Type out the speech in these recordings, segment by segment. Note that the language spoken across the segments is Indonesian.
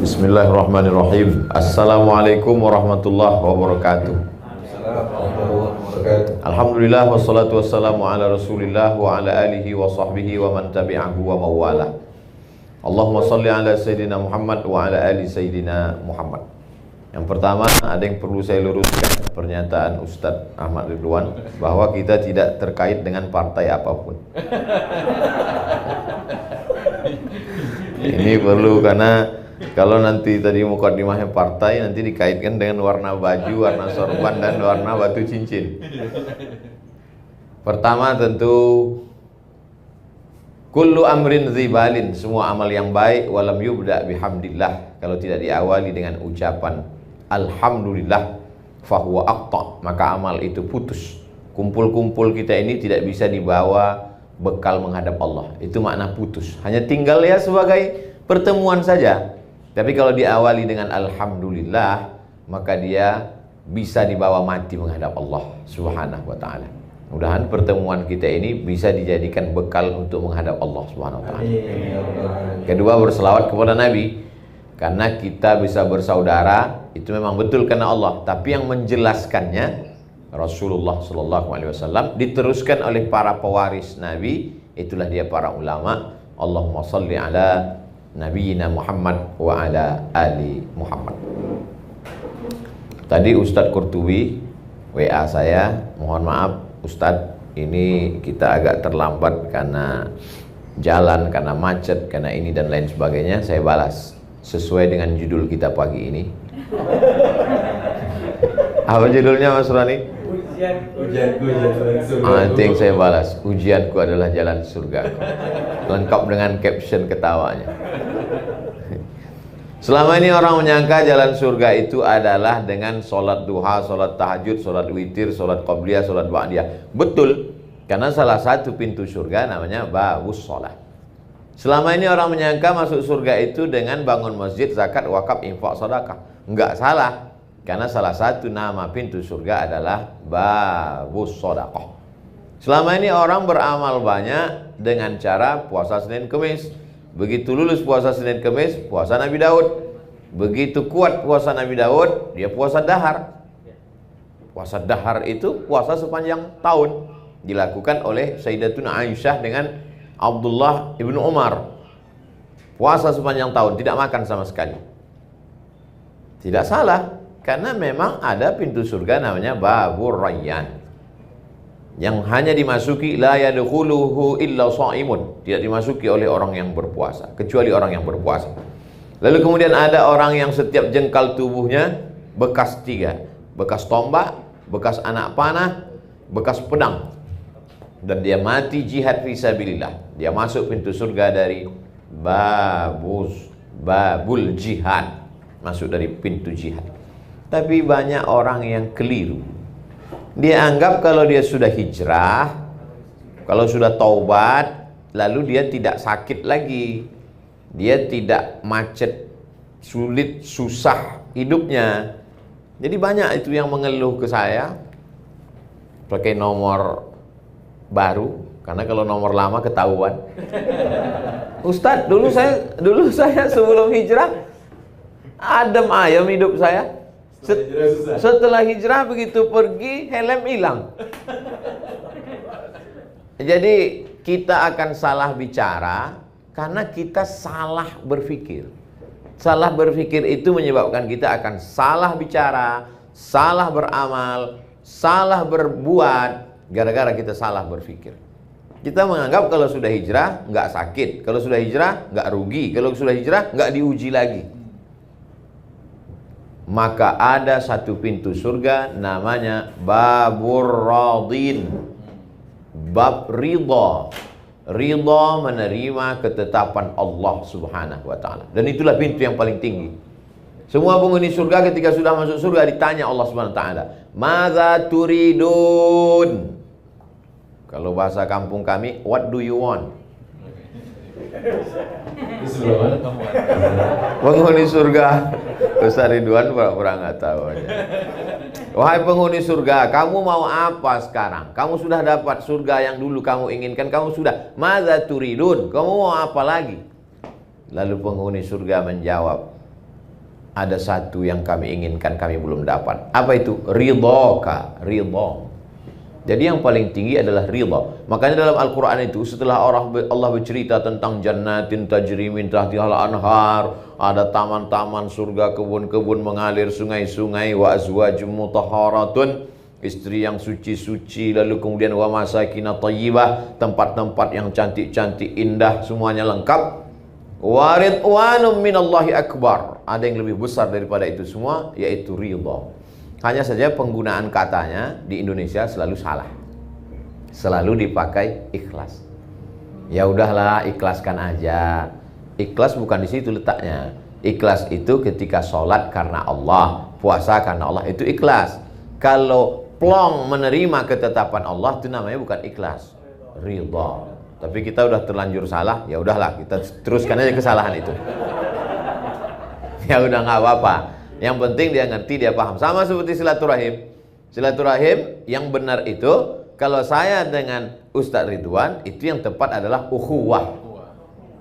Bismillahirrahmanirrahim. Assalamualaikum warahmatullahi wabarakatuh. Alhamdulillah wassalatu wassalamu ala Rasulillah wa ala alihi wa sahbihi wa man tabi'ahu wa mawala. Allahumma salli ala Sayyidina Muhammad wa ala ali Sayyidina Muhammad. Yang pertama, ada yang perlu saya luruskan pernyataan Ustadz Ahmad Ridwan bahwa kita tidak terkait dengan partai apapun. Ini perlu, karena kalau nanti tadi mukadimahnya partai, nanti dikaitkan dengan warna baju, warna sorban, dan warna batu cincin. Pertama tentu kullu amrin zibalin, semua amal yang baik walam yubda bihamdillah, kalau tidak diawali dengan ucapan alhamdulillah fahuwa aqta, maka amal itu putus. Kumpul-kumpul kita ini tidak bisa dibawa bekal menghadap Allah. Itu makna putus. Hanya tinggal ya sebagai pertemuan saja. Tapi kalau diawali dengan alhamdulillah, maka dia bisa dibawa mati menghadap Allah Subhanahu wa taala. Mudah-mudahan pertemuan kita ini bisa dijadikan bekal untuk menghadap Allah Subhanahu wa taala. Kedua, berselawat kepada Nabi. Karena kita bisa bersaudara, itu memang betul karena Allah. Tapi yang menjelaskannya Rasulullah SAW, diteruskan oleh para pewaris Nabi. Itulah dia para ulama. Allahumma salli ala Nabiyyina Muhammad wa ala ali Muhammad. Tadi Ustadz Qurtubi WA saya, mohon maaf Ustadz, ini kita agak terlambat karena jalan, karena macet, karena ini dan lain sebagainya. Saya balas sesuai dengan judul kita pagi ini. Apa judulnya Mas Rani? Ujianku jalan surga. Nanti yang saya balas, ujianku adalah jalan surga. Lengkap dengan caption ketawanya. Selama ini orang menyangka jalan surga itu adalah dengan sholat duha, sholat tahajud, sholat witir, sholat qobliyah, sholat ba'diyah. Betul, karena salah satu pintu surga namanya babus sholat. Selama ini orang menyangka masuk surga itu dengan bangun masjid, zakat, wakaf, infak, sedekah. Enggak salah, karena salah satu nama pintu surga adalah babus sedekah. Selama ini orang beramal banyak dengan cara puasa Senin Kemis. Begitu lulus puasa Senin Kemis, puasa Nabi Daud. Begitu kuat puasa Nabi Daud, dia puasa dahar. Puasa dahar itu puasa sepanjang tahun, dilakukan oleh Sayyidatuna Aisyah dengan Abdullah ibnu Umar. Puasa sepanjang tahun, tidak makan sama sekali. Tidak salah, karena memang ada pintu surga namanya Babur Rayyan, yang hanya dimasuki la yadkhuluhu illa shaimun, tidak dimasuki oleh orang yang berpuasa, kecuali orang yang berpuasa. Lalu kemudian ada orang yang setiap jengkal tubuhnya bekas tiga, bekas tombak, bekas anak panah, bekas pedang, dan dia mati jihad fisabilillah. Dia masuk pintu surga dari babul jihad, masuk dari pintu jihad. Tapi banyak orang yang keliru. Dia anggap kalau dia sudah hijrah, kalau sudah taubat, lalu dia tidak sakit lagi, dia tidak macet, sulit, susah hidupnya. Jadi banyak itu yang mengeluh ke saya pakai nomor baru, karena kalau nomor lama ketahuan. Ustadz, dulu saya sebelum hijrah adem ayem hidup saya. Setelah hijrah begitu pergi helm hilang. Jadi kita akan salah bicara karena kita salah berpikir. Salah berpikir itu menyebabkan kita akan salah bicara, salah beramal, salah berbuat, gara-gara kita salah berpikir. Kita menganggap kalau sudah hijrah nggak sakit, kalau sudah hijrah nggak rugi, kalau sudah hijrah nggak diuji lagi. Maka ada satu pintu surga namanya Babur Radin, bab ridha. Ridha menerima ketetapan Allah Subhanahu wa taala. Dan itulah pintu yang paling tinggi. Semua penghuni surga ketika sudah masuk surga ditanya Allah Subhanahu wa taala, "Madza turidun?" Kalau bahasa kampung kami, what do you want? Penghuni surga, Ustaz Ridwan pura-pura nggak tahu aja. Wahai penghuni surga, kamu mau apa sekarang? Kamu sudah dapat surga yang dulu kamu inginkan, kamu sudah. Madza turidun? Kamu mau apa lagi? Lalu penghuni surga menjawab, ada satu yang kami inginkan, kami belum dapat. Apa itu? Ridhoka, ridho. Jadi yang paling tinggi adalah ridho. Makanya dalam Al-Quran itu setelah Allah bercerita tentang jannatin tajri min tahtihal anhar, ada taman-taman surga, kebun-kebun mengalir, sungai-sungai, wa azwajum mutahharatun, istri yang suci-suci, lalu kemudian wa masakina thayyibah, tempat-tempat yang cantik-cantik, indah, semuanya lengkap. Wa ridwanum minallahi akbar, ada yang lebih besar daripada itu semua, yaitu ridho. Hanya saja penggunaan katanya di Indonesia selalu salah. Selalu dipakai ikhlas. Ya udahlah, ikhlaskan aja. Ikhlas bukan di situ letaknya. Ikhlas itu ketika sholat karena Allah, puasa karena Allah, itu ikhlas. Kalau plong menerima ketetapan Allah, itu namanya bukan ikhlas, ridha. Tapi kita udah terlanjur salah, ya udahlah, kita teruskan aja kesalahan itu. Ya udah, nggak apa-apa. Yang penting dia ngerti, dia paham. Sama seperti silaturahim. Silaturahim yang benar itu, kalau saya dengan Ustadz Ridwan, itu yang tepat adalah ukhuwah.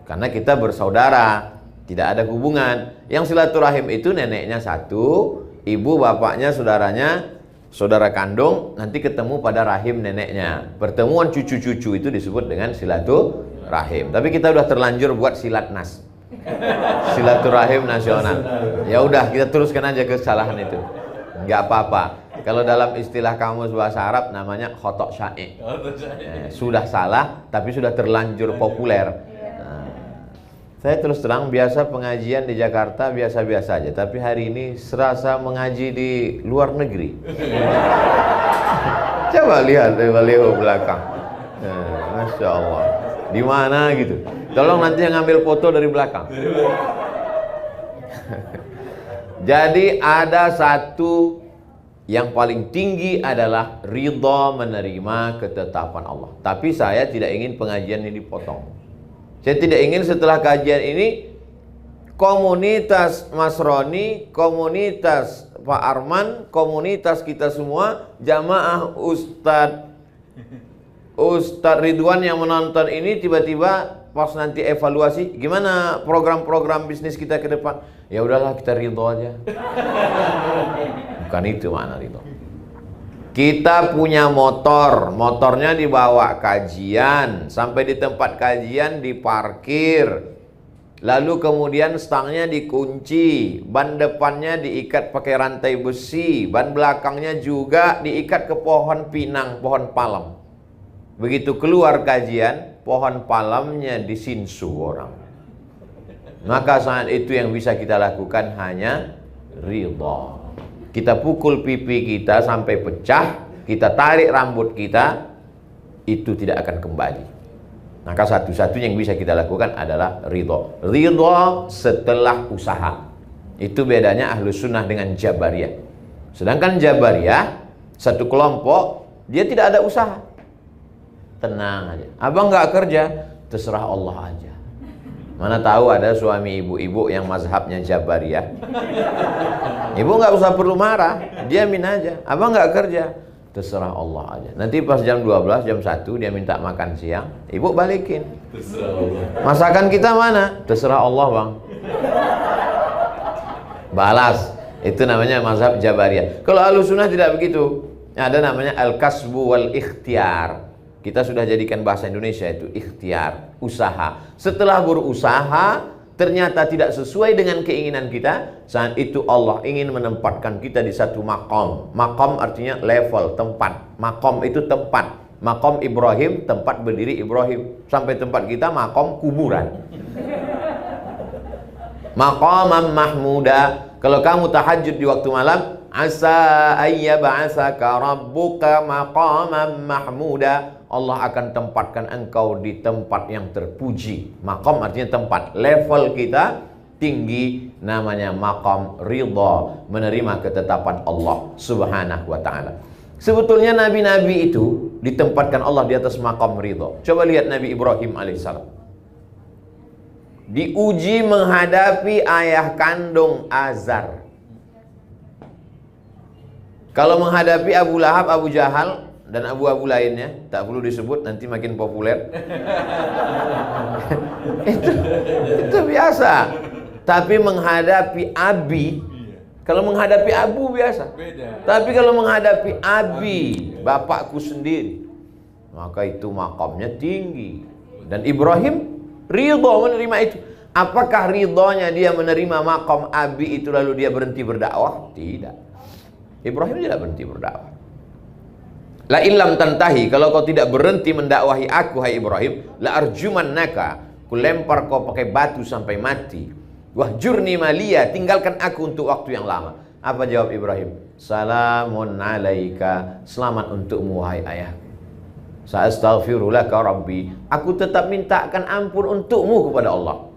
Karena kita bersaudara, tidak ada hubungan. Yang silaturahim itu neneknya satu, ibu bapaknya saudaranya, saudara kandung, nanti ketemu pada rahim neneknya. Pertemuan cucu-cucu itu disebut dengan silaturahim. Tapi kita udah terlanjur buat silatnas, silaturahim nasional. Ya udah, kita teruskan aja kesalahan itu, nggak apa-apa. Kalau dalam istilah kamus bahasa Arab namanya khotok syai'. Sudah salah tapi sudah terlanjur populer. Saya terus terang, biasa pengajian di Jakarta biasa-biasa aja, tapi hari ini serasa mengaji di luar negeri. Coba lihat dari baliho belakang. Masya Allah. Di mana gitu? Tolong nanti yang ngambil foto dari belakang. Jadi ada satu yang paling tinggi adalah ridha menerima ketetapan Allah. Tapi saya tidak ingin pengajian ini dipotong. Saya tidak ingin setelah kajian ini komunitas Mas Roni, komunitas Pak Arman, komunitas kita semua, jamaah Ustadz Ridwan yang menonton ini tiba-tiba pas nanti evaluasi, gimana program-program bisnis kita ke depan? Ya udahlah, kita ridho aja. Bukan itu makna ridho. Kita punya motor, motornya dibawa kajian, sampai di tempat kajian diparkir, lalu kemudian stangnya dikunci, ban depannya diikat pakai rantai besi, ban belakangnya juga diikat ke pohon pinang, pohon palem. Begitu keluar kajian, pohon palemnya disinsu orang. Maka saat itu yang bisa kita lakukan hanya ridha. Kita pukul pipi kita sampai pecah, kita tarik rambut kita, itu tidak akan kembali. Maka satu-satunya yang bisa kita lakukan adalah ridha. Ridha setelah usaha. Itu bedanya Ahlus Sunnah dengan Jabariyah. Sedangkan Jabariyah, satu kelompok, dia tidak ada usaha. Tenang aja, abang nggak kerja, terserah Allah aja. Mana tahu ada suami ibu-ibu yang mazhabnya Jabariyah. Ibu nggak usah perlu marah, diamin aja. Abang nggak kerja, terserah Allah aja. Nanti pas jam 12, jam 1 dia minta makan siang, ibu balikin. Masakan kita mana? Terserah Allah bang. Balas. Itu namanya mazhab Jabariyah. Kalau Ahlus Sunnah tidak begitu. Ada namanya al-kasbu wal ikhtiar. Kita sudah jadikan bahasa Indonesia itu ikhtiar, usaha. Setelah berusaha ternyata tidak sesuai dengan keinginan kita, saat itu Allah ingin menempatkan kita di satu makom. Makom artinya level, tempat. Makom itu tempat. Makom Ibrahim, tempat berdiri Ibrahim. Sampai tempat kita makom kuburan. Maqamam mahmuda. Kalau kamu tahajud di waktu malam, asa ayyab'asaka rabbuka maqamam mahmuda. Allah akan tempatkan engkau di tempat yang terpuji. Maqam artinya tempat. Level kita tinggi, namanya maqam ridha, menerima ketetapan Allah Subhanahu wa ta'ala. Sebetulnya nabi-nabi itu ditempatkan Allah di atas maqam ridha. Coba lihat Nabi Ibrahim alaihissalam. Diuji menghadapi ayah kandung Azar. Kalau menghadapi Abu Lahab, Abu Jahal, dan abu-abu lainnya, tak perlu disebut nanti makin populer. itu biasa. Tapi menghadapi abi, kalau menghadapi abu biasa. Tapi kalau menghadapi abi, bapakku sendiri, maka itu makamnya tinggi. Dan Ibrahim ridho menerima itu. Apakah ridhonya dia menerima makam abi itu lalu dia berhenti berdakwah? Tidak. Ibrahim tidak berhenti berdakwah. La illam tantahi, kalau kau tidak berhenti mendakwahi aku hai Ibrahim, la arjumannaka, ku lempar kau pakai batu sampai mati. Wahjurni maliya, tinggalkan aku untuk waktu yang lama. Apa jawab Ibrahim? Salamun alaika, selamat untukmu wahai ayahku. Sa'astaghfiru laka rabbi, aku tetap mintakan ampun untukmu kepada Allah.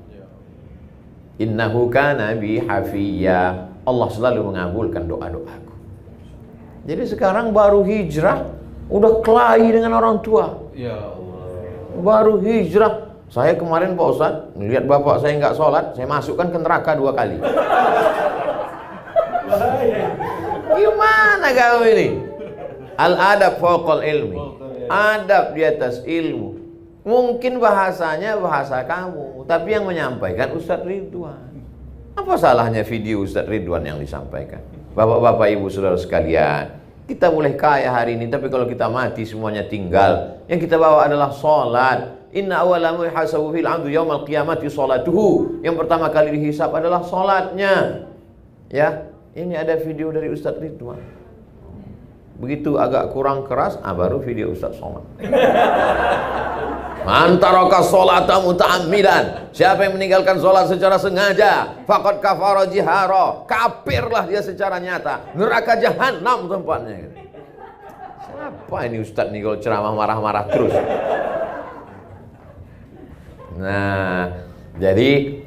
Innahu kana bi hafiyya, Allah selalu mengabulkan doa-doaku. Jadi sekarang baru hijrah udah kelahi dengan orang tua. Ya Allah. Baru hijrah. Saya kemarin Pak Ustadz melihat bapak saya nggak sholat, saya masukkan ke neraka 2 kali. Gimana kau ini? Al-adab fawqal ilmi, adab di atas ilmu. Mungkin bahasanya bahasa kamu, tapi yang menyampaikan Ustadz Ridwan. Apa salahnya video Ustadz Ridwan yang disampaikan? Bapak-bapak, ibu, saudara sekalian, kita boleh kaya hari ini, tapi kalau kita mati semuanya tinggal. Yang kita bawa adalah sholat. Inna awwala ma yuhasabu fil 'abdu yaumal qiyamati sholatuhu. Yang pertama kali dihisab adalah sholatnya. Ya, ini ada video dari Ustadz Ridwan. Begitu agak kurang keras, baru video Ustadz Somad. Man taraka sholata muta'ammidan, siapa yang meninggalkan sholat secara sengaja, faqad kafara jihara, kafirlah dia secara nyata, neraka jahanam tempatnya. Siapa ini Ustadz nih kalau ceramah marah-marah terus? Nah, jadi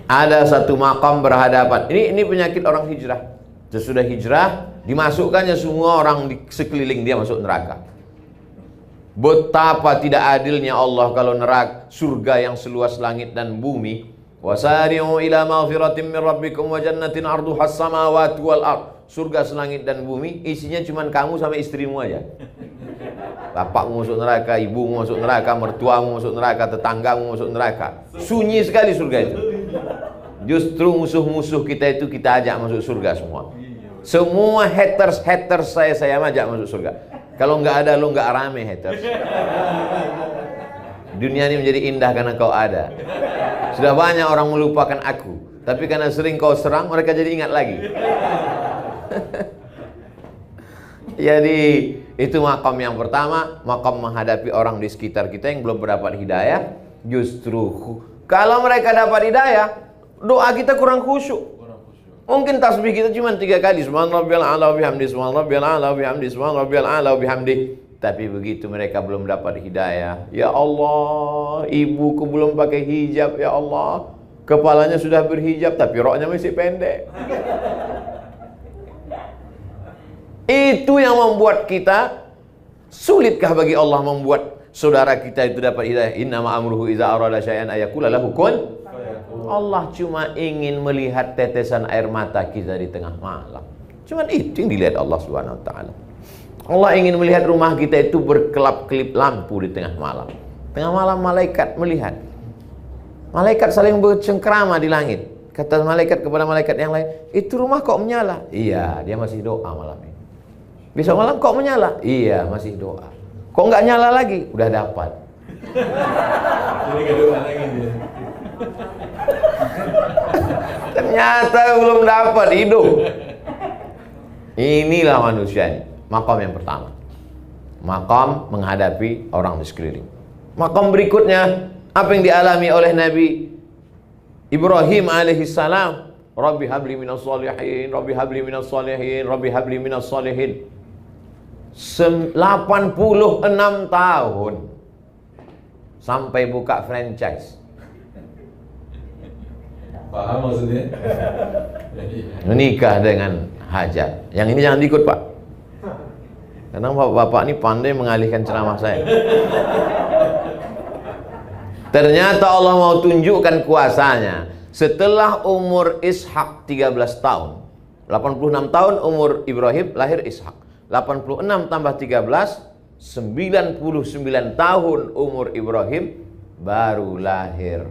ada satu makam berhadapan. Ini penyakit orang hijrah. Sesudah hijrah, dimasukkannya semua orang di sekeliling dia masuk neraka. Betapa tidak adilnya Allah kalau neraka surga yang seluas langit dan bumi. Wasari'u ila maghfiratin min rabbikum wa jannatin 'arduhas samawati wal ard. Surga selangit dan bumi, isinya cuma kamu sama istrimu aja. Bapakmu masuk neraka, ibumu masuk neraka, mertuamu masuk neraka, tetanggamu masuk neraka. Sunyi sekali surga itu. Justru musuh-musuh kita itu kita ajak masuk surga semua. Semua haters saya ajak masuk surga. Kalau nggak ada lo nggak rame haters. Dunia ini menjadi indah karena kau ada. Sudah banyak orang melupakan aku, tapi karena sering kau serang mereka jadi ingat lagi. Jadi itu makam yang pertama, makam menghadapi orang di sekitar kita yang belum mendapat hidayah. Justru kalau mereka dapat hidayah, doa kita kurang khusyuk. Mungkin tasbih kita cuma 3 kali, subhanarabbiyal a'la wa bihamdi, subhanarabbiyal a'la wa bihamdi, subhanarabbiyal a'la wa bihamdi. Tapi begitu mereka belum dapat hidayah, ya Allah, ibuku belum pakai hijab, ya Allah, kepalanya sudah berhijab tapi roknya masih pendek. Itu yang membuat kita, sulitkah bagi Allah membuat saudara kita itu dapat hidayah? Innama amruhu iza arada syai'an ayaqula lahu kun. Allah cuma ingin melihat tetesan air mata kita di tengah malam. Cuma itu yang dilihat Allah Subhanahu wa taala. Allah ingin melihat rumah kita itu berkelap-kelip lampu di tengah malam. Tengah malam malaikat melihat. Malaikat saling bercengkrama di langit. Kata malaikat kepada malaikat yang lain, "Itu rumah kok menyala?" "Iya, dia masih doa malam ini." "Besok malam kok menyala?" "Iya, masih doa." "Kok nggak nyala lagi?" "Udah dapat." Jadi nggak doa lagi dia. Ternyata belum dapat, hidup. Inilah manusia ini. Makam yang pertama, makam menghadapi orang di sekeliling. Makam berikutnya, apa yang dialami oleh Nabi Ibrahim alaihissalam. Rabbi habli minas salihin, Rabbi habli minas salihin, Rabbi habli minas salihin. 86 tahun sampai buka franchise. Paham maksudnya? Menikah dengan Hajar. Yang ini jangan diikut, Pak. Karena bapak-bapak ini pandai mengalihkan ceramah saya. Ternyata Allah mau tunjukkan kuasanya. Setelah umur Ishak 13 tahun, 86 tahun umur Ibrahim, lahir Ishak. 86 tambah 13, 99 tahun umur Ibrahim baru lahir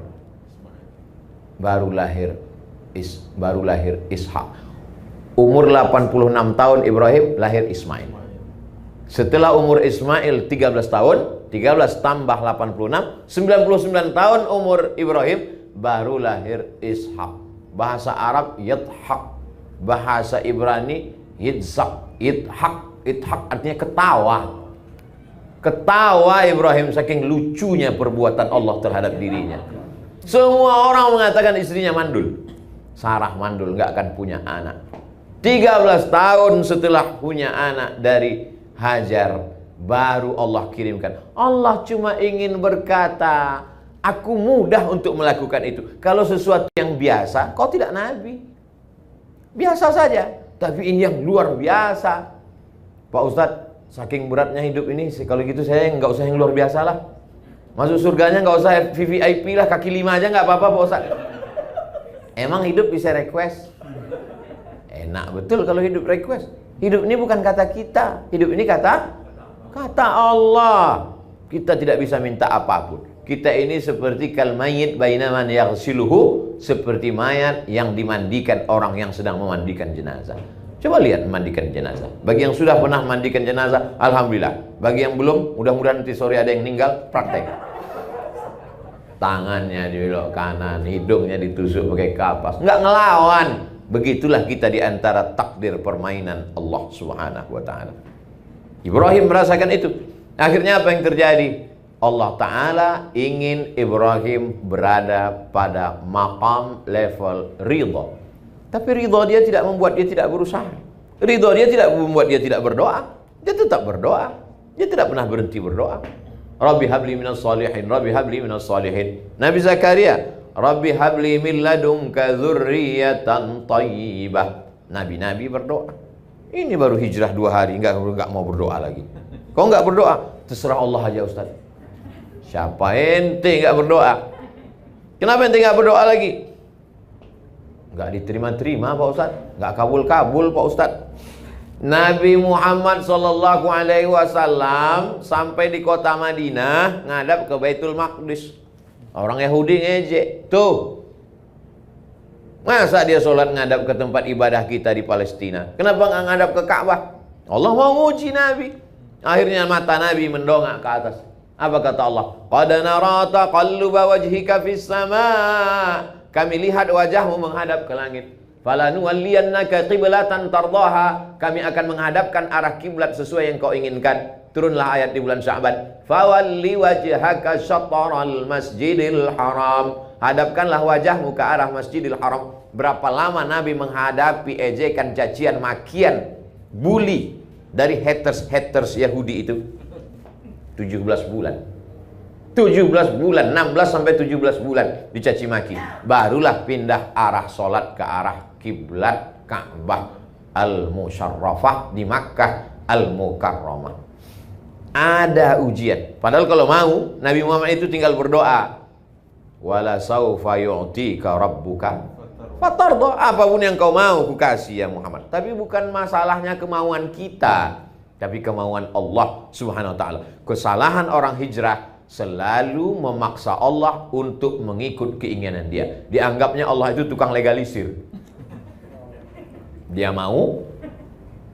Ishak. Umur 86 tahun Ibrahim lahir Ismail. Setelah umur Ismail 13 tahun, 13 tambah 86, 99 tahun umur Ibrahim baru lahir Ishak. Bahasa Arab Yidhak, bahasa Ibrani Yitzhak. Idhak artinya ketawa. Ketawa Ibrahim saking lucunya perbuatan Allah terhadap dirinya. Semua orang mengatakan istrinya mandul. Sarah mandul, nggak akan punya anak. 13 tahun setelah punya anak dari Hajar, baru Allah kirimkan. Allah cuma ingin berkata, aku mudah untuk melakukan itu. Kalau sesuatu yang biasa, kau tidak nabi. Biasa saja. Tapi ini yang luar biasa. Pak Ustadz, saking beratnya hidup ini, kalau gitu saya nggak usah yang luar biasa lah. Masuk surganya nggak usah VVIP lah, kaki 5 aja nggak apa-apa Pak Ustadz. Emang hidup bisa request? Enak betul kalau hidup request. Hidup ini bukan kata kita, hidup ini kata Allah. Kita tidak bisa minta apapun. Kita ini seperti kal mayyit baina man yaghsiluhu, seperti mayat yang dimandikan orang yang sedang memandikan jenazah. Coba lihat memandikan jenazah. Bagi yang sudah pernah memandikan jenazah, alhamdulillah. Bagi yang belum, mudah-mudahan nanti sore ada yang meninggal, praktek. Tangannya dibelok kanan, hidungnya ditusuk pakai kapas, nggak ngelawan. Begitulah kita di antara takdir permainan Allah Subhanahu wa taala. Ibrahim merasakan itu. Akhirnya apa yang terjadi? Allah Ta'ala ingin Ibrahim berada pada maqam level ridha. Tapi ridha dia tidak membuat dia tidak berusaha. Ridha dia tidak membuat dia tidak berdoa. Dia tetap berdoa. Dia tidak pernah berhenti berdoa. Rabbi habli minas salihin, Rabbi habli minas salihin. Nabi Zakaria, Rabbi habli min ladunka dzurriyyatan thayyibah. Nabi-nabi berdoa. Ini baru hijrah 2 hari, enggak mau berdoa lagi. Kau enggak berdoa? Terserah Allah aja Ustaz. Siapa ente enggak berdoa? Kenapa ente enggak berdoa lagi? Enggak diterima-terima Pak Ustaz, enggak kabul-kabul Pak Ustaz. Nabi Muhammad sallallahu alaihi wasallam sampai di kota Madinah ngadap ke Baitul Maqdis. Orang Yahudi ngejek. Tuh. Masa dia sholat ngadap ke tempat ibadah kita di Palestina? Kenapa nggak ngadap ke Ka'bah? Allah mau nguji Nabi. Akhirnya mata Nabi mendongak ke atas. Apa kata Allah? Qad nara taqalluba wajhika fis sama'. Kami lihat wajahmu menghadap ke langit. Falanuwalliyannaka qiblatan tardaha. Kami akan menghadapkan arah kiblat sesuai yang kau inginkan. Turunlah ayat di bulan Sya'ban. Fawalli wajhaka syatral masjidil haram. Hadapkanlah wajahmu ke arah Masjidil Haram. Berapa lama Nabi menghadapi ejekan, cacian, makian, bully dari haters Yahudi itu? 17 bulan. 17 bulan, 16 sampai 17 bulan dicaci maki. Barulah pindah arah sholat ke arah kiblat Ka'bah Al-Musyarrafah di Makkah Al-Mukarramah. Ada ujian. Padahal kalau mau, Nabi Muhammad itu tinggal berdoa. Wala saufa yu'tika rabbuka fatarda. Apapun yang kau mau ku kasih ya Muhammad. Tapi bukan masalahnya kemauan kita, tapi kemauan Allah Subhanahu wa taala. Kesalahan orang hijrah selalu memaksa Allah untuk mengikut keinginan dia. Dianggapnya Allah itu tukang legalisir. Dia mau,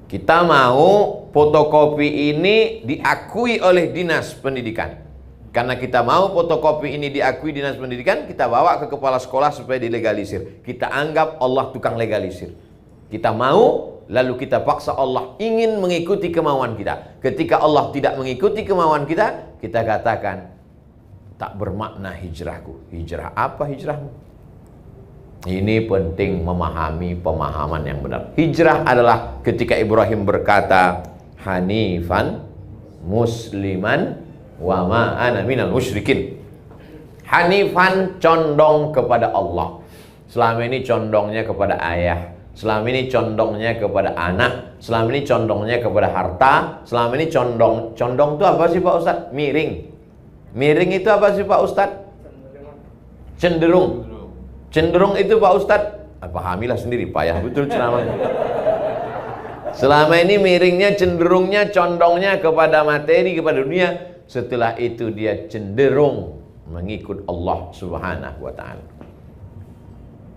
kita mau fotokopi ini diakui oleh dinas pendidikan. Karena kita mau fotokopi ini diakui dinas pendidikan, kita bawa ke kepala sekolah supaya dilegalisir. Kita anggap Allah tukang legalisir. Kita mau, lalu kita paksa Allah ingin mengikuti kemauan kita. Ketika Allah tidak mengikuti kemauan kita, kita katakan, tak bermakna hijrahku. Hijrah apa hijrahmu? Ini penting memahami pemahaman yang benar. Hijrah adalah ketika Ibrahim berkata, Hanifan musliman wa ma ana minal musyrikin. Hanifan condong kepada Allah. Selama ini condongnya kepada ayah, selama ini condongnya kepada anak, selama ini condongnya kepada harta, selama ini condong itu apa sih Pak Ustadz? Miring. Miring itu apa sih Pak Ustadz? Cenderung. Cenderung itu Pak Ustadz, pahamilah sendiri, payah betul ceramahnya. Selama ini miringnya, cenderungnya, condongnya kepada materi, kepada dunia. Setelah itu dia cenderung mengikut Allah Subhanahu wa ta'ala.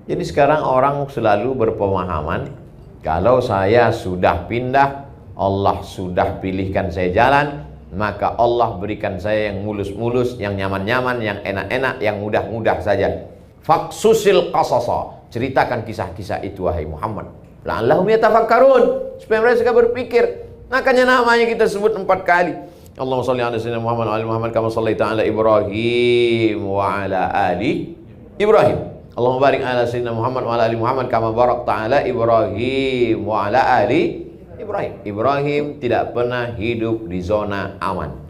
Jadi sekarang orang selalu berpemahaman, kalau saya sudah pindah, Allah sudah pilihkan saya jalan, maka Allah berikan saya yang mulus-mulus, yang nyaman-nyaman, yang enak-enak, yang mudah-mudah saja. Faksusil qasasa, ceritakan kisah-kisah itu wahai Muhammad, la'allahum yatafakkarun, supaya mereka berpikir. Makanya namanya kita sebut 4 kali. Allahumma shalli ala sayyidina Muhammad wa ali Muhammad kama shallaita ala Ibrahim wa ala ali Ibrahim. Allahumma barik ala sayyidina Muhammad wa ala ali Muhammad kama barakta ala Ibrahim wa ala ali Ibrahim. Ibrahim tidak pernah hidup di zona aman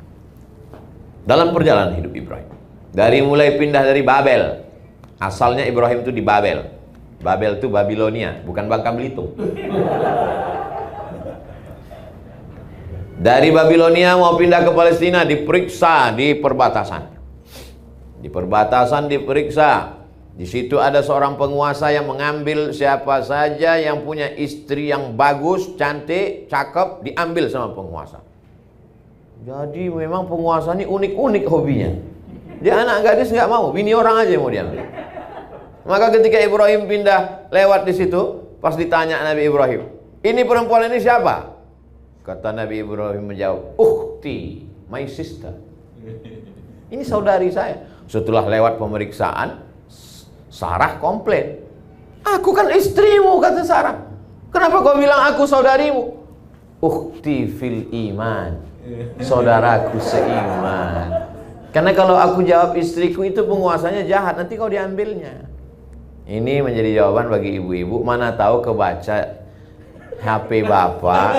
dalam perjalanan hidup Ibrahim. Dari mulai pindah dari Babel, asalnya Ibrahim itu di Babel. Babel itu Babilonia, bukan Bangka Belitung. Dari Babilonia mau pindah ke Palestina, diperiksa di perbatasan. Di perbatasan diperiksa. Di situ ada seorang penguasa yang mengambil siapa saja yang punya istri yang bagus, cantik, cakep, diambil sama penguasa. Jadi memang penguasa ini unik-unik hobinya. Dia anak gadis nggak mau, bini orang aja yang mau diambil. Maka ketika Ibrahim pindah lewat di situ, pas ditanya Nabi Ibrahim, ini perempuan ini siapa? Kata Nabi Ibrahim menjawab, ukhti, my sister. Ini saudari saya. Setelah lewat pemeriksaan, Sarah komplain. Aku kan istrimu, kata Sarah. Kenapa kau bilang aku saudarimu? Ukhti fil iman, saudaraku seiman. Karena kalau aku jawab istriku itu penguasanya jahat, nanti kau diambilnya. Ini menjadi jawaban bagi ibu-ibu. Mana tahu kebaca HP bapak,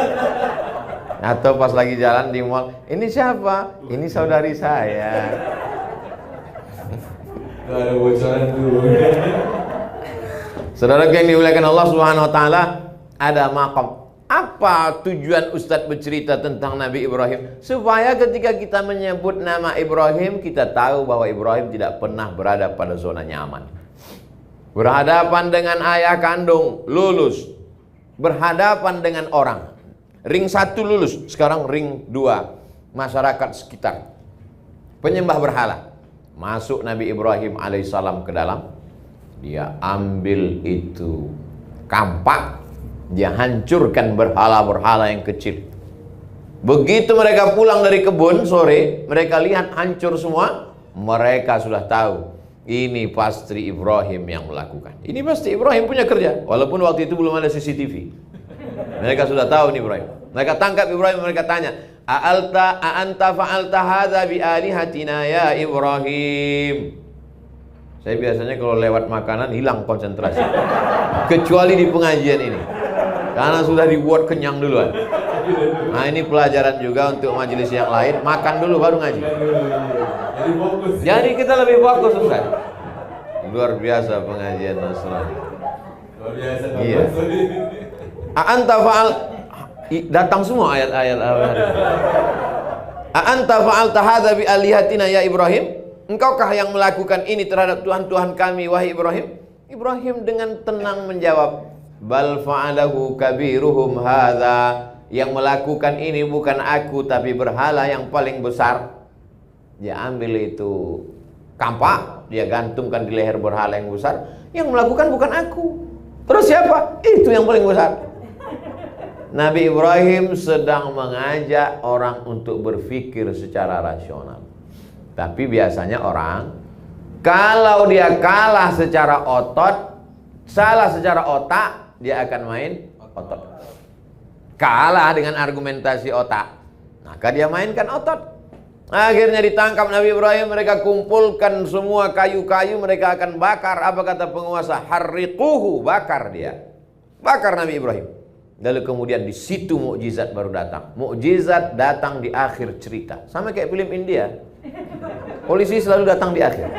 atau pas lagi jalan di mall, ini siapa? Ini saudari saya. Gak ada bocoran dulu. Saudara yang dimuliakan Allah Subhanahu wa taala, ada maqam. Apa tujuan Ustadz bercerita tentang Nabi Ibrahim? Supaya ketika kita menyebut nama Ibrahim, kita tahu bahwa Ibrahim tidak pernah berada pada zona nyaman. Berhadapan dengan ayah kandung, lulus. Berhadapan dengan orang. Ring 1 lulus, sekarang ring 2. Masyarakat sekitar. Penyembah berhala. Masuk Nabi Ibrahim alaihissalam ke dalam. Dia ambil itu kampak. Dia hancurkan berhala-berhala yang kecil. Begitu mereka pulang dari kebun sore, mereka lihat hancur semua. Mereka sudah tahu, ini pasti Ibrahim yang melakukan. Ini pasti Ibrahim punya kerja. Walaupun waktu itu belum ada CCTV. Mereka sudah tahu nih Ibrahim. Mereka tangkap Ibrahim, mereka tanya, a'anta fa'alta hadza bi alihatina ya Ibrahim. Saya biasanya kalau lewat makanan hilang konsentrasi. Kecuali di pengajian ini. Karena sudah dibuat kenyang duluan. Nah, ini pelajaran juga untuk majelis yang lain. Makan dulu baru ngaji. Jadi fokus. Jadi kita lebih fokus, Ustaz. Luar biasa pengajian Nasrani. Luar biasa. Iya. A'anta fa'al, datang semua ayat-ayat A'anta fa'alta hadza bi alihatina ya Ibrahim? Engkaukah yang melakukan ini terhadap Tuhan-Tuhan kami wahai Ibrahim? Ibrahim dengan tenang menjawab, bal fa'alahu kabiruhum hadza. Yang melakukan ini bukan aku, tapi berhala yang paling besar. Dia ambil itu kampak, dia gantungkan di leher berhala yang besar. Yang melakukan bukan aku. Terus siapa? Itu yang paling besar. Nabi Ibrahim sedang mengajak orang untuk berpikir secara rasional. Tapi biasanya orang, kalau dia kalah secara otot, salah secara otak, dia akan main otot. Kalah dengan argumentasi otak, maka dia mainkan otot. Akhirnya ditangkap Nabi Ibrahim, mereka kumpulkan semua kayu-kayu, mereka akan bakar. Apa kata penguasa? Harriquhu, bakar dia. Bakar Nabi Ibrahim. Lalu kemudian di situ mukjizat baru datang. Mukjizat datang di akhir cerita. Sama kayak film India. Polisi selalu datang di akhir.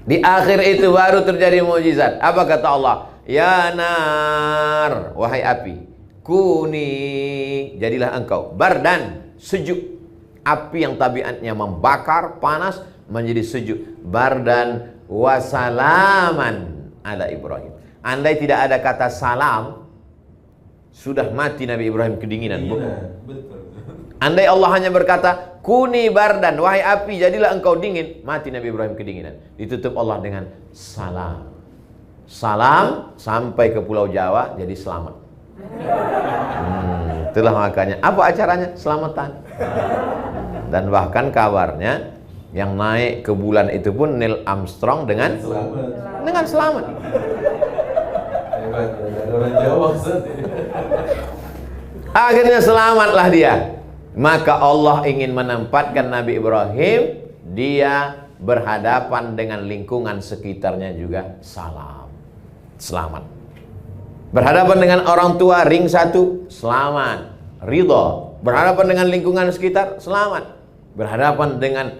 Di akhir itu baru terjadi mukjizat. Apa kata Allah? Ya nar, wahai api, kuni, jadilah engkau bardan, sejuk. Api yang tabiatnya membakar, panas, menjadi sejuk. Bardan wasalaman ala Ibrahim. Andai tidak ada kata salam, sudah mati Nabi Ibrahim kedinginan. Betul. Andai Allah hanya berkata, kuni bardan, wahai api, jadilah engkau dingin, mati Nabi Ibrahim kedinginan. Ditutup Allah dengan salam. Salam sampai ke Pulau Jawa, jadi selamat. Itulah makanya. Apa acaranya? Selamatan. Dan bahkan kabarnya, yang naik ke bulan itu pun Neil Armstrong dengan selamat. Hebat, ada orang Jawa Ustaz. Akhirnya selamatlah dia. Maka Allah ingin menempatkan Nabi Ibrahim, dia berhadapan dengan lingkungan sekitarnya juga selamat. Berhadapan dengan orang tua, ring satu, selamat, ridho. Berhadapan dengan lingkungan sekitar, selamat. Berhadapan dengan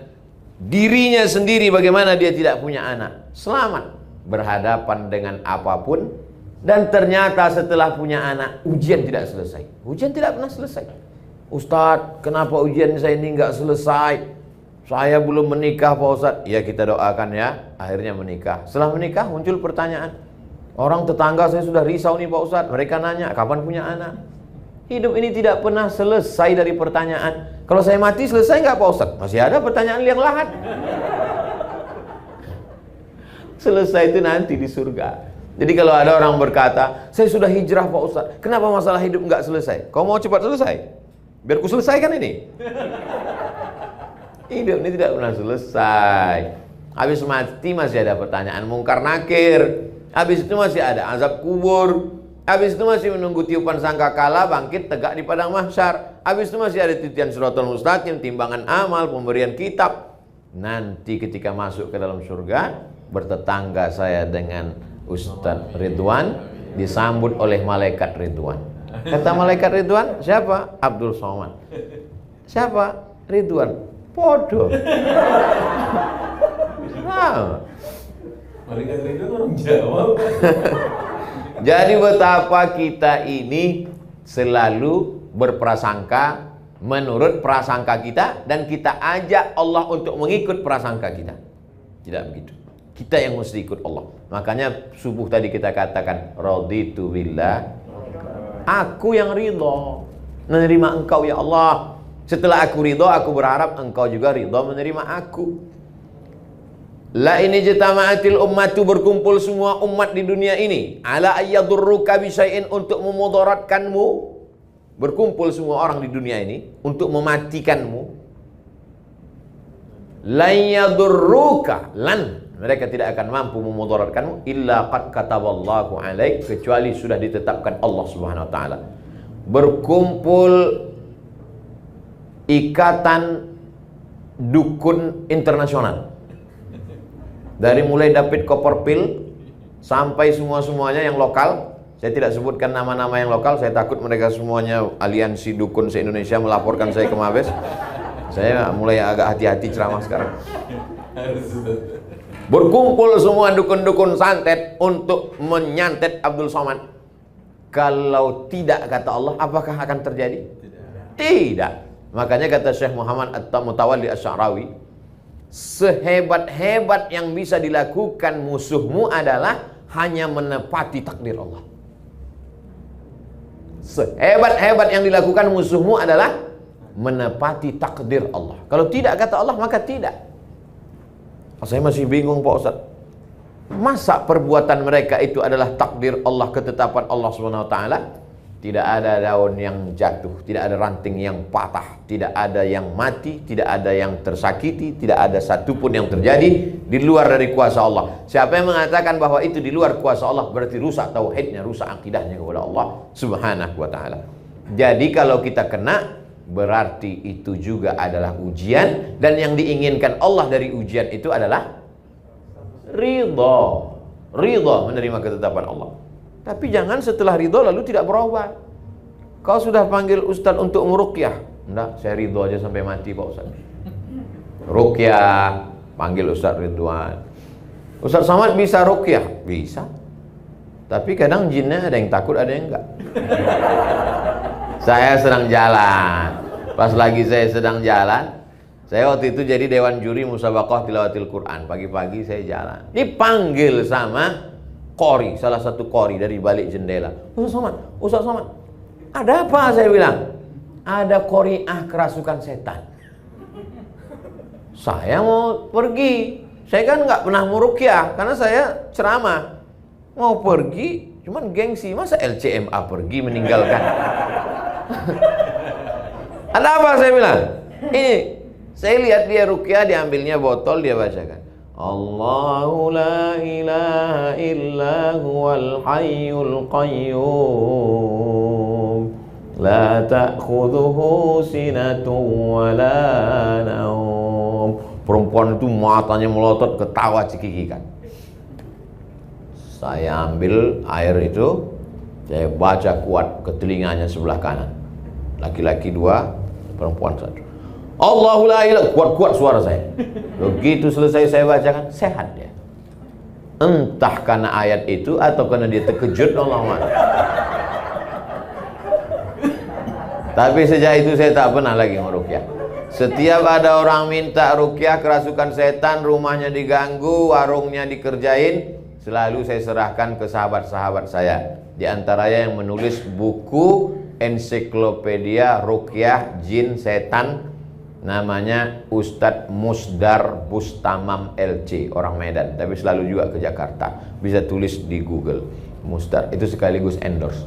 dirinya sendiri, bagaimana dia tidak punya anak, selamat. Berhadapan dengan apapun, dan ternyata setelah punya anak, ujian tidak selesai. Ujian tidak pernah selesai. Ustadz, kenapa ujian saya ini nggak selesai? Saya belum menikah Pak Ustadz. Ya, kita doakan ya, akhirnya menikah. Setelah menikah muncul pertanyaan. Orang tetangga saya sudah risau nih Pak Ustadz. Mereka nanya, kapan punya anak? Hidup ini tidak pernah selesai dari pertanyaan. Kalau saya mati selesai nggak Pak Ustadz? Masih ada pertanyaan liang lahat. Selesai itu nanti di surga. Jadi kalau ada orang berkata, saya sudah hijrah Pak Ustadz, kenapa masalah hidup nggak selesai? Kau mau cepat selesai? Biar ku selesaikan ini. Hidup ini tidak pernah selesai. Habis mati masih ada pertanyaan mungkar nakir. Habis itu masih ada azab kubur. Habis itu masih menunggu tiupan sangkakala bangkit tegak di padang mahsyar. Habis itu masih ada titian siratal mustaqim, timbangan amal, pemberian kitab. Nanti ketika masuk ke dalam surga, bertetangga saya dengan Ustadz Ridwan, disambut oleh malaikat Ridwan. Kata malaikat Ridwan, siapa? Abdul Somad. Siapa? Ridwan. Podo. Nah. Malaikat Ridwan orang Jawa. Jadi betapa kita ini selalu berprasangka menurut prasangka kita, dan kita ajak Allah untuk mengikut prasangka kita. Tidak begitu. Kita yang mesti ikut Allah. Makanya subuh tadi kita katakan raditu billah, aku yang ridho menerima engkau ya Allah. Setelah aku ridho, aku berharap engkau juga ridho menerima aku. La ini jitama'atil ummatu, berkumpul semua umat di dunia ini, ala ayyadurruka bisyai'in, untuk memudaratkanmu. Berkumpul semua orang di dunia ini untuk mematikanmu. Lan yadurruka, mereka tidak akan mampu memudaratkanmu illa qad kataballahu alaik, kecuali sudah ditetapkan Allah Subhanahu wa taala. Berkumpul ikatan dukun internasional. Dari mulai David Copperfield sampai semua-semuanya yang lokal. Saya tidak sebutkan nama-nama yang lokal, saya takut mereka semuanya aliansi dukun se-Indonesia melaporkan saya ke Mabes. Saya mulai agak hati-hati ceramah sekarang. Berkumpul semua dukun-dukun santet untuk menyantet Abdul Somad. Kalau tidak kata Allah, apakah akan terjadi? Tidak. Makanya kata Syekh Muhammad At-Mutawalli Asy-Sya'rawi, sehebat-hebat yang bisa dilakukan musuhmu adalah hanya menepati takdir Allah. Sehebat-hebat yang dilakukan musuhmu adalah menepati takdir Allah. Kalau tidak kata Allah, maka tidak. Saya masih bingung Pak Ustaz. Masa perbuatan mereka itu adalah takdir Allah, ketetapan Allah Subhanahu wa taala? Tidak ada daun yang jatuh, tidak ada ranting yang patah, tidak ada yang mati, tidak ada yang tersakiti, tidak ada satupun yang terjadi di luar dari kuasa Allah. Siapa yang mengatakan bahwa itu di luar kuasa Allah, berarti rusak tauhidnya, rusak akidahnya kepada Allah Subhanahu wa taala. Jadi kalau kita kena, berarti itu juga adalah ujian, dan yang diinginkan Allah dari ujian itu adalah ridha. Ridha menerima ketetapan Allah. Tapi jangan setelah ridho lalu tidak berobat. Kau sudah panggil ustaz untuk meruqyah. Enggak, saya ridho aja sampai mati Pak Ustaz. Ruqyah, panggil Ustaz Ridwan. Ustaz Somad bisa ruqyah? Bisa. Tapi kadang jinnya ada yang takut, ada yang enggak. Saya sedang jalan. Pas lagi saya sedang jalan, saya waktu itu jadi dewan juri musabaqah tilawatil Quran. Pagi-pagi saya jalan, dipanggil sama Qori, salah satu qori dari balik jendela. Ustaz Somad, ada apa? Saya bilang, ada qori'ah kerasukan setan. Saya mau pergi. Saya kan nggak pernah muruqyah karena saya ceramah. Mau pergi, cuman gengsi. Masa LCMA pergi meninggalkan? Ada apa? Saya bilang. Ini, saya lihat dia ruqyah, diambilnya botol, dia bacakan. Allahu la ilaha illa huwal hayyul qayyum la ta'khudhuhu sinatun wa la naum. Perempuan itu matanya melotot, ketawa cekikikan. Saya ambil air itu, saya baca kuat ke telinganya sebelah kanan. Laki-laki 2, perempuan 1. Allahu la ilaha, kuat-kuat suara saya. Begitu selesai saya bacakan, sehat dia. Entah karena ayat itu atau karena dia terkejut, Allah maaf. Tapi sejak itu saya tak pernah lagi meruqyah. Setiap ada orang minta ruqyah kerasukan setan, rumahnya diganggu, warungnya dikerjain, selalu saya serahkan ke sahabat-sahabat saya. Di antaranya yang menulis buku ensiklopedia ruqyah jin setan, namanya Ustadz Musdar Bustamam LC, orang Medan, tapi selalu juga ke Jakarta. Bisa tulis di Google Musdar, itu sekaligus endorse.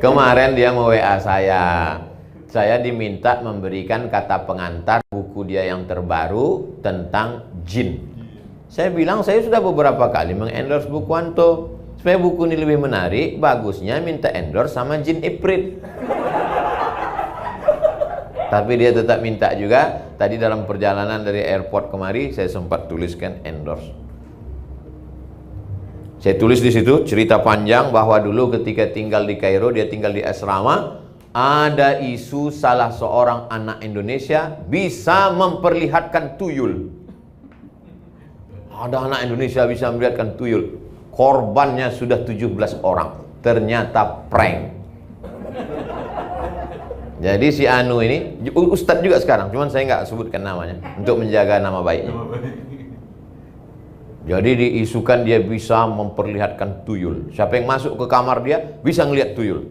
Kemarin dia mau WA saya diminta memberikan kata pengantar buku dia yang terbaru tentang jin. Saya bilang saya sudah beberapa kali mengendorse buku antum. Supaya buku ini lebih menarik, bagusnya minta endorse sama jin Ifrit. Tapi dia tetap minta juga. Tadi dalam perjalanan dari airport kemari, saya sempat tuliskan endorse. Saya tulis di situ cerita panjang bahwa dulu ketika tinggal di Kairo, dia tinggal di asrama, ada isu salah seorang anak Indonesia bisa memperlihatkan tuyul. Ada anak Indonesia bisa memperlihatkan tuyul. Korbannya sudah 17 orang. Ternyata prank. Jadi si Anu ini ustadz juga sekarang, cuman saya nggak sebutkan namanya untuk menjaga nama baiknya. Jadi diisukan dia bisa memperlihatkan tuyul. Siapa yang masuk ke kamar dia bisa ngelihat tuyul.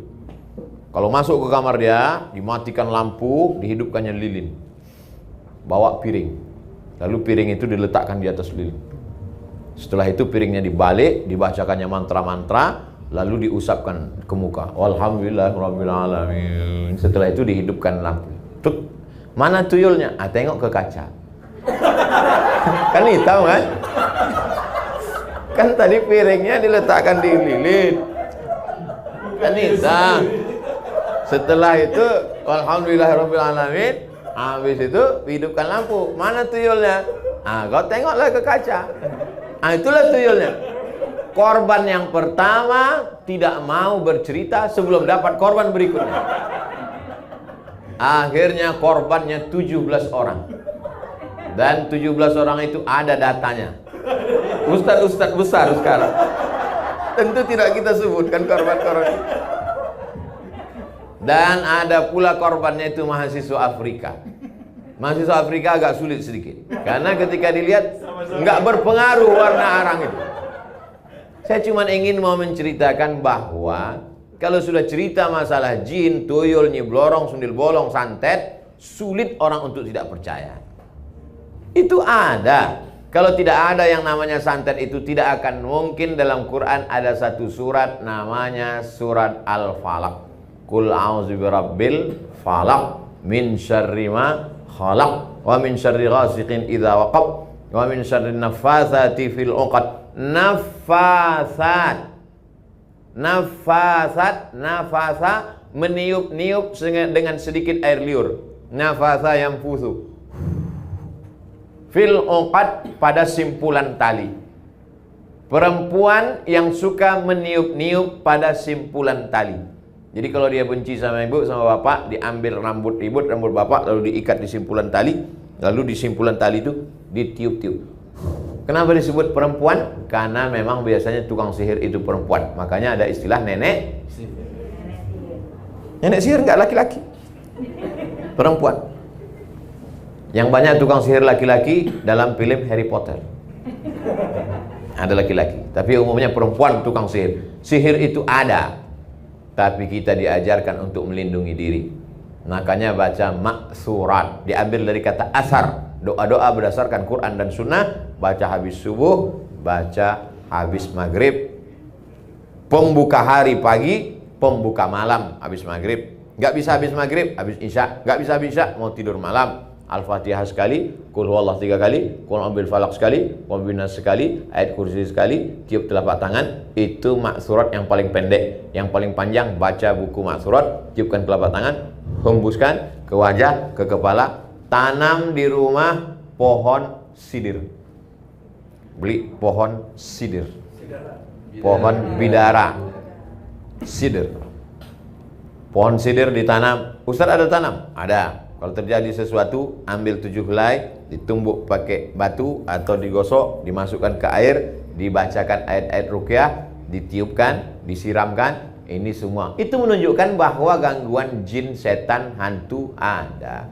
Kalau masuk ke kamar dia, dimatikan lampu, dihidupkannya lilin. Bawa piring. Lalu piring itu diletakkan di atas lilin. Setelah itu piringnya dibalik, dibacakannya mantra-mantra, lalu diusapkan ke muka. Alhamdulillahirrabbilalamin. Setelah itu dihidupkan lampu. Tuk, mana tuyulnya? Ah, tengok ke kaca. Kan hitam kan? Kan tadi piringnya diletakkan di lilin. Kan hitam. Setelah itu, alhamdulillahirrabbilalamin. Habis itu dihidupkan lampu. Mana tuyulnya? Ah, kau tengoklah ke kaca. Ah, itulah tuyulnya. Korban yang pertama tidak mau bercerita sebelum dapat korban berikutnya. Akhirnya korbannya 17 orang. Dan 17 orang itu ada datanya. Ustadz-ustadz besar sekarang. Tentu tidak kita sebutkan korban-korban. Dan ada pula korbannya itu mahasiswa Afrika. Mahasiswa Afrika agak sulit sedikit. Karena ketika dilihat nggak berpengaruh warna arang itu. Saya cuma ingin mau menceritakan bahwa kalau sudah cerita masalah jin, tuyul, nyi blorong, sundil bolong, santet, sulit orang untuk tidak percaya. Itu ada. Kalau tidak ada yang namanya santet itu, tidak akan mungkin dalam Quran ada satu surat namanya surat Al-Falaq. Qul a'udzu birabbil falaq min syarri ma khalaq wa min syarri ghasiqin idza waqab wa min syarri naffatsati fil 'uqad. Nafasat, nafasa meniup-niup dengan sedikit air liur. Nafasa yang fusu fil uqad, pada simpulan tali. Perempuan yang suka meniup-niup pada simpulan tali. Jadi kalau dia benci sama ibu, sama bapak, diambil rambut ibu, rambut bapak, lalu diikat di simpulan tali, lalu di simpulan tali itu ditiup-tiup. Kenapa disebut perempuan? Karena memang biasanya tukang sihir itu perempuan. Makanya ada istilah nenek sihir. Nenek sihir enggak laki-laki, perempuan. Yang banyak tukang sihir laki-laki dalam film Harry Potter. Ada laki-laki, tapi umumnya perempuan tukang sihir. Sihir itu ada, tapi kita diajarkan untuk melindungi diri. Makanya baca maksurat, diambil dari kata asar, doa-doa berdasarkan Quran dan Sunnah. Baca habis subuh, baca habis maghrib, pembuka hari pagi, pembuka malam habis maghrib. Nggak bisa habis maghrib, habis isya. Nggak bisa habis isya, mau tidur malam, Al-Fatihah sekali, Qul huwallah 3 kali, Qul a'udzu birabbil falaq sekali, Qul binas sekali, ayat kursi sekali, tiup telapak tangan. Itu maksurat yang paling pendek. Yang paling panjang baca buku maksurat, tiupkan telapak tangan, hembuskan ke wajah, ke kepala, tanam di rumah pohon sidir. Beli pohon sidir, pohon bidara, sidir. Pohon sidir ditanam. Ustaz ada tanam? Ada. Kalau terjadi sesuatu, ambil 7 helai, ditumbuk pakai batu atau digosok, dimasukkan ke air, dibacakan ayat-ayat ruqyah, ditiupkan, disiramkan. Ini semua itu menunjukkan bahwa gangguan jin, setan, hantu ada.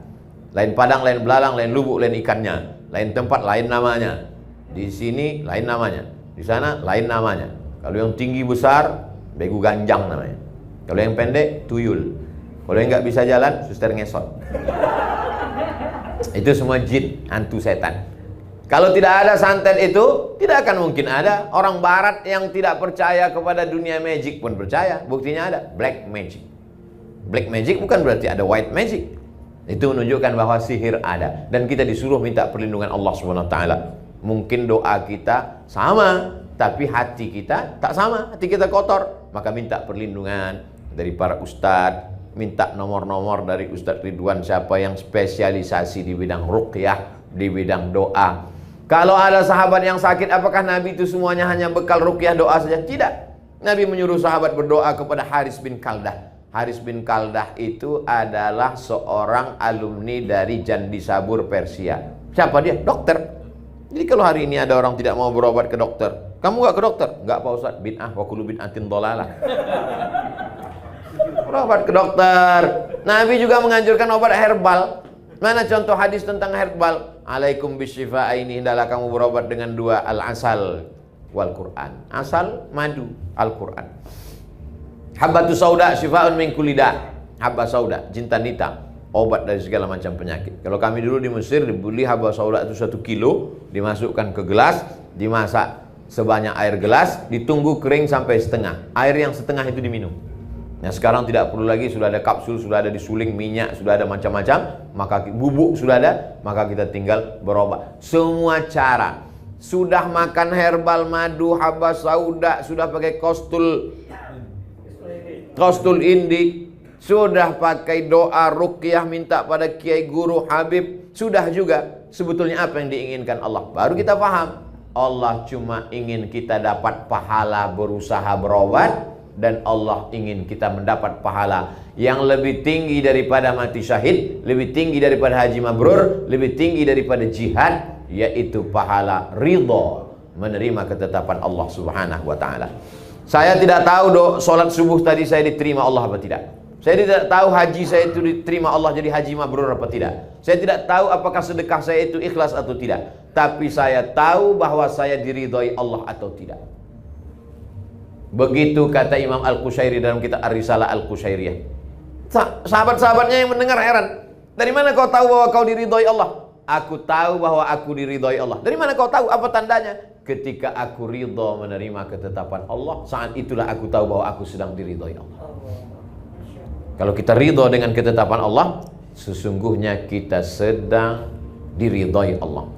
Lain padang, lain belalang, lain lubuk, lain ikannya. Lain tempat, lain namanya. Di sini lain namanya, di sana lain namanya. Kalau yang tinggi besar, begu ganjang namanya. Kalau yang pendek, tuyul. Kalau yang nggak bisa jalan, suster ngesot. Itu semua jin, hantu, setan. Kalau tidak ada santet itu, tidak akan mungkin ada. Orang barat yang tidak percaya kepada dunia magic pun percaya. Buktinya ada, black magic. Black magic bukan berarti ada white magic. Itu menunjukkan bahwa sihir ada. Dan kita disuruh minta perlindungan Allah SWT. Mungkin doa kita sama, tapi hati kita tak sama. Hati kita kotor. Maka minta perlindungan dari para ustadz, minta nomor-nomor dari Ustadz Ridwan, siapa yang spesialisasi di bidang ruqyah, di bidang doa. Kalau ada sahabat yang sakit, apakah Nabi itu semuanya hanya bekal ruqyah doa saja? Tidak. Nabi menyuruh sahabat berdoa kepada Haris bin Kaldah. Haris bin Kaldah itu adalah seorang alumni dari Jandi Sabur Persia. Siapa dia? Dokter. Jadi kalau hari ini ada orang tidak mau berobat ke dokter, kamu gak ke dokter? Gak Pak Ustadz, bid'ah wa kullu bid'atin dhalalah. Berobat ke dokter. Nabi juga menganjurkan obat herbal. Mana contoh hadis tentang herbal? Alaikum bisyifa'aini, hendaklah kamu berobat dengan 2, al-asal wal Quran. Asal, madu, Al-Quran. Habbatu sauda syifa'un min kulli da'. Habba sauda, jintan hitam, obat dari segala macam penyakit. Kalau kami dulu di Mesir dibeli habba sauda itu 1 kilo, dimasukkan ke gelas, dimasak sebanyak air gelas, ditunggu kering sampai setengah. Air yang setengah itu diminum. Nah sekarang tidak perlu lagi, sudah ada kapsul, sudah ada disuling minyak, sudah ada macam-macam, maka bubuk sudah ada, maka kita tinggal berobat. Semua cara. Sudah makan herbal, madu, habba sauda, sudah pakai kostul indi, sudah pakai doa ruqyah, minta pada kiai guru habib, sudah juga. Sebetulnya apa yang diinginkan Allah? Baru kita paham. Allah cuma ingin kita dapat pahala berusaha berobat, dan Allah ingin kita mendapat pahala yang lebih tinggi daripada mati syahid, lebih tinggi daripada haji mabrur, lebih tinggi daripada jihad, yaitu pahala ridha, menerima ketetapan Allah Subhanahu wa taala. Saya tidak tahu salat subuh tadi saya diterima Allah apa tidak. Saya tidak tahu haji saya itu diterima Allah jadi haji mabrur apa tidak. Saya tidak tahu apakah sedekah saya itu ikhlas atau tidak. Tapi saya tahu bahwa saya diridhai Allah atau tidak. Begitu kata Imam Al-Qushairi dalam kitab Ar-Risalah Al-Qushairiyah. Sahabat-sahabatnya yang mendengar heran. Dari mana kau tahu bahwa kau diridhoi Allah? Aku tahu bahwa aku diridhoi Allah. Dari mana kau tahu? Apa tandanya? Ketika aku ridho menerima ketetapan Allah, saat itulah aku tahu bahwa aku sedang diridhoi Allah. Kalau kita ridho dengan ketetapan Allah, sesungguhnya kita sedang diridhoi Allah.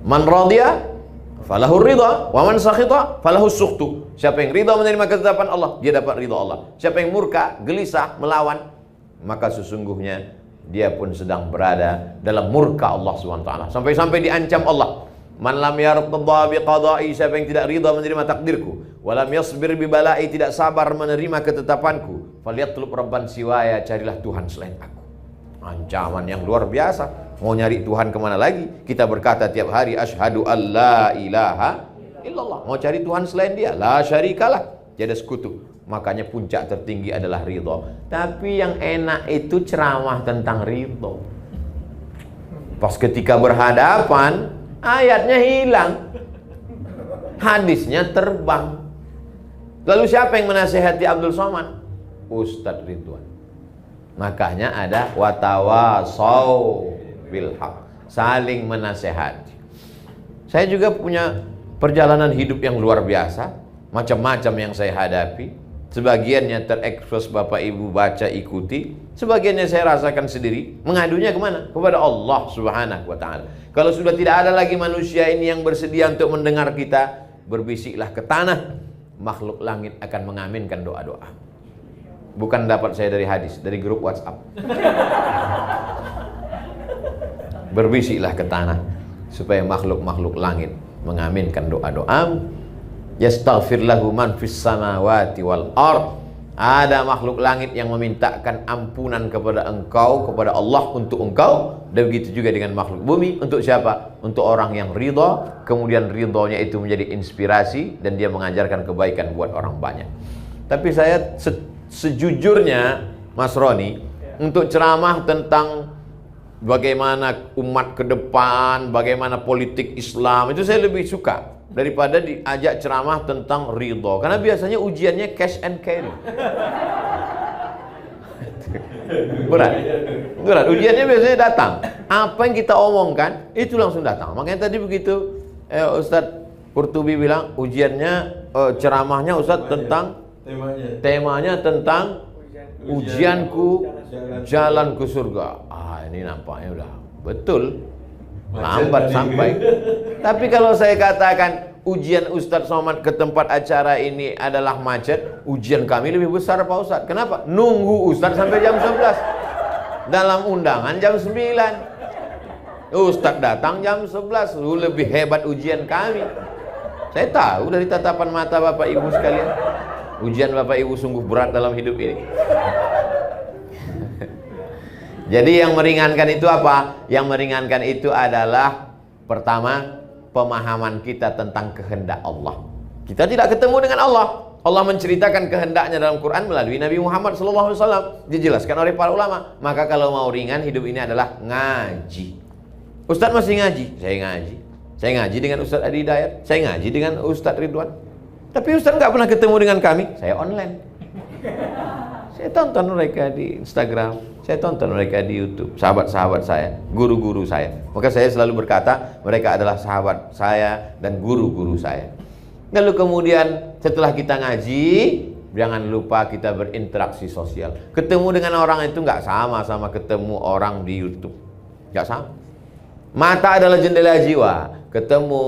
Man radhiya falahu ridha, wa man sakhita falahu sukhtu. Siapa yang ridha menerima ketetapan Allah, dia dapat ridha Allah. Siapa yang murka, gelisah, melawan, maka sesungguhnya dia pun sedang berada dalam murka Allah SWT. Sampai-sampai diancam Allah. Man lam yartadha biqada'i, siapa yang tidak ridha menerima takdirku, wa lam yasbir bi bala'i, tidak sabar menerima ketetapanku, falyatlub rabban siwaya, carilah Tuhan selain aku. Ancaman yang luar biasa. Mau nyari Tuhan kemana lagi? Kita berkata tiap hari asyhadu alla ilaha illallah. Mau cari Tuhan selain dia, la syarikalah, tiada sekutu. Makanya puncak tertinggi adalah ridho. Tapi yang enak itu ceramah tentang ridho. Pas ketika berhadapan, ayatnya hilang, hadisnya terbang. Lalu siapa yang menasihati Abdul Somad? Ustadz Ridwan. Makanya ada watawasau bil haq, saling menasehati. Saya juga punya perjalanan hidup yang luar biasa, macam-macam yang saya hadapi. Sebagiannya terekspos Bapak Ibu baca ikuti, sebagiannya saya rasakan sendiri. Mengadunya kemana? Kepada Allah Subhanahu wa ta'ala. Kalau sudah tidak ada lagi manusia ini yang bersedia untuk mendengar kita, berbisiklah ke tanah, makhluk langit akan mengaminkan doa-doa. Bukan dapat saya dari hadis, dari grup WhatsApp. Berbisiklah ke tanah supaya makhluk-makhluk langit mengaminkan doa-doa. Yastaghfir lahu man fis samawati wal ard. Ada makhluk langit yang memintakan ampunan kepada engkau, kepada Allah untuk engkau. Dan begitu juga dengan makhluk bumi. Untuk siapa? Untuk orang yang ridha, kemudian ridhonya itu menjadi inspirasi dan dia mengajarkan kebaikan buat orang banyak. Tapi saya sejujurnya, Mas Roni, untuk ceramah tentang bagaimana umat ke depan, bagaimana politik Islam, itu saya lebih suka daripada diajak ceramah tentang ridho. Karena biasanya ujiannya cash and carry. Berat. Ujiannya biasanya datang. Apa yang kita omongkan, itu langsung datang. Makanya tadi begitu Ustadz Qurtubi bilang, ujiannya, ceramahnya Ustadz tentang temanya tentang ujianku jalan ke surga. Ini nampaknya udah betul, lambat sampai. Tapi kalau saya katakan ujian Ustadz Somad ke tempat acara ini adalah macet, ujian kami lebih besar Pak Ustadz. Kenapa? Nunggu Ustadz sampai jam 11. Dalam undangan jam 9. Ustadz datang jam 11. Lebih hebat ujian kami. Saya tahu dari tatapan mata Bapak Ibu sekalian, ujian Bapak Ibu sungguh berat dalam hidup ini. Jadi yang meringankan itu apa? Yang meringankan itu adalah pertama, pemahaman kita tentang kehendak Allah. Kita tidak ketemu dengan Allah. Allah menceritakan kehendaknya dalam Quran melalui Nabi Muhammad SAW. Dijelaskan oleh para ulama. Maka kalau mau ringan hidup ini adalah ngaji. Ustadz masih ngaji? Saya ngaji. Saya ngaji dengan Ustadz Adi Hidayat. Saya ngaji dengan Ustadz Ridwan. Tapi Ustadz nggak pernah ketemu dengan kami. Saya online. Saya tonton mereka di Instagram, saya tonton mereka di YouTube, sahabat-sahabat saya, guru-guru saya. Maka saya selalu berkata, mereka adalah sahabat saya dan guru-guru saya. Lalu kemudian setelah kita ngaji, jangan lupa kita berinteraksi sosial. Ketemu dengan orang itu nggak sama ketemu orang di YouTube, nggak sama. Mata adalah jendela jiwa. Ketemu,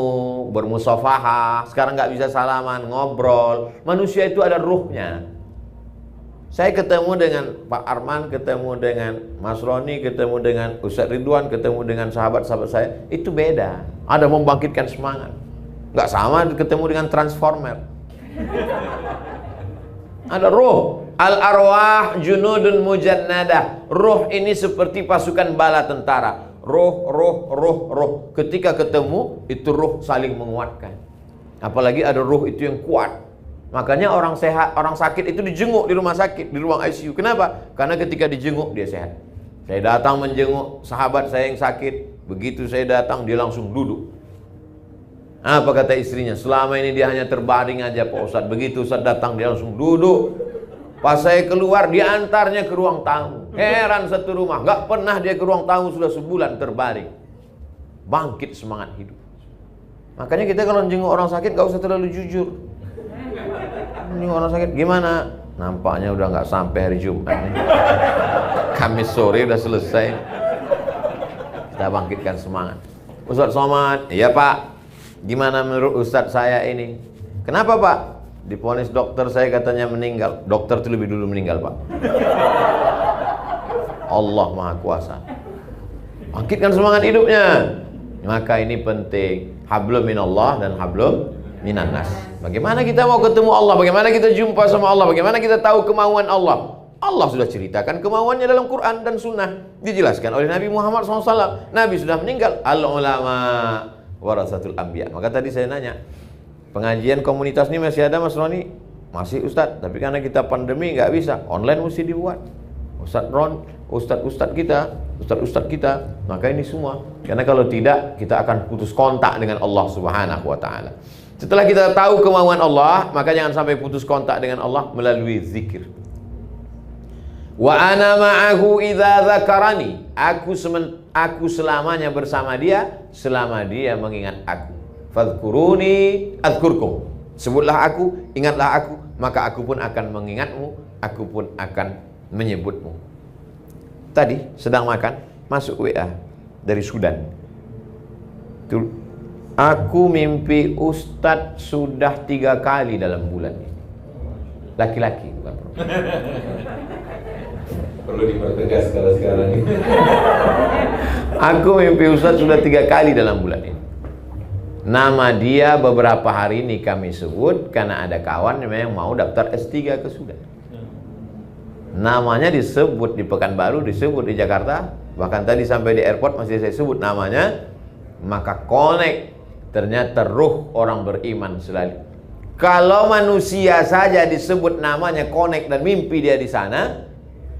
bermusafahah, sekarang nggak bisa salaman, ngobrol. Manusia itu ada ruhnya. Saya ketemu dengan Pak Arman, ketemu dengan Mas Roni, ketemu dengan Ustadz Ridwan, ketemu dengan sahabat-sahabat saya, itu beda. Ada membangkitkan semangat. Nggak sama ketemu dengan transformer. Ada ruh. Al-arwah junudun mujannadah. Ruh ini seperti pasukan bala tentara. Ruh. Ketika ketemu, itu ruh saling menguatkan. Apalagi ada ruh itu yang kuat. Makanya orang sehat, orang sakit itu dijenguk di rumah sakit, di ruang ICU. Kenapa? Karena ketika dijenguk dia sehat. Saya datang menjenguk sahabat saya yang sakit. Begitu saya datang dia langsung duduk. Apa kata istrinya? Selama ini dia hanya terbaring aja Pak Ustadz. Begitu Ustadz datang dia langsung duduk. Pas saya keluar diantarnya ke ruang tamu. Heran satu rumah, gak pernah dia ke ruang tamu sudah sebulan terbaring. Bangkit semangat hidup. Makanya kita kalau menjenguk orang sakit gak usah terlalu jujur. Ini orang sakit gimana? Nampaknya udah nggak sampai hari Jumat nih. Kamis sore udah selesai. Kita bangkitkan semangat. Ustadz Somad, iya Pak. Gimana menurut Ustadz saya ini? Kenapa Pak? Divonis dokter saya katanya meninggal. Dokter itu lebih dulu meninggal Pak. Allah Maha Kuasa. Bangkitkan semangat hidupnya. Maka ini penting. Hablum minallah dan hablum minannas. Bagaimana kita mau ketemu Allah? Bagaimana kita jumpa sama Allah? Bagaimana kita tahu kemauan Allah? Allah sudah ceritakan kemauannya dalam Quran dan Sunnah. Dijelaskan oleh Nabi Muhammad SAW. Nabi sudah meninggal. Al-ulama warasatul anbiya. Maka tadi saya nanya, pengajian komunitas ini masih ada Mas Roni? Masih Ustadz. Tapi karena kita pandemi nggak bisa. Online mesti dibuat. Ustadz Ron, ustadz kita, maka ini semua. Karena kalau tidak, kita akan putus kontak dengan Allah Subhanahu wa Ta'ala. Setelah kita tahu kemauan Allah, maka jangan sampai putus kontak dengan Allah melalui zikir. Wa ana ma'ahu idza dzakarani. Aku selamanya bersama dia selama dia mengingat aku. Fadhkuruni adzkurkum. Sebutlah aku, ingatlah aku, maka aku pun akan mengingatmu, aku pun akan menyebutmu. Tadi sedang makan, masuk WA dari Sudan. Aku mimpi Ustadz sudah 3 kali dalam bulan ini. Laki-laki bukan perempuan. Perlu dipertegas kalau sekarang ini. Aku mimpi Ustadz sudah 3 kali dalam bulan ini. Nama dia beberapa hari ini kami sebut karena ada kawan yang mau daftar S3 ke Sudan. Namanya disebut di Pekanbaru, disebut di Jakarta, bahkan tadi sampai di airport masih saya sebut namanya. Maka connect, ternyata ruh orang beriman selalu. Kalau manusia saja disebut namanya connect dan mimpi dia di sana,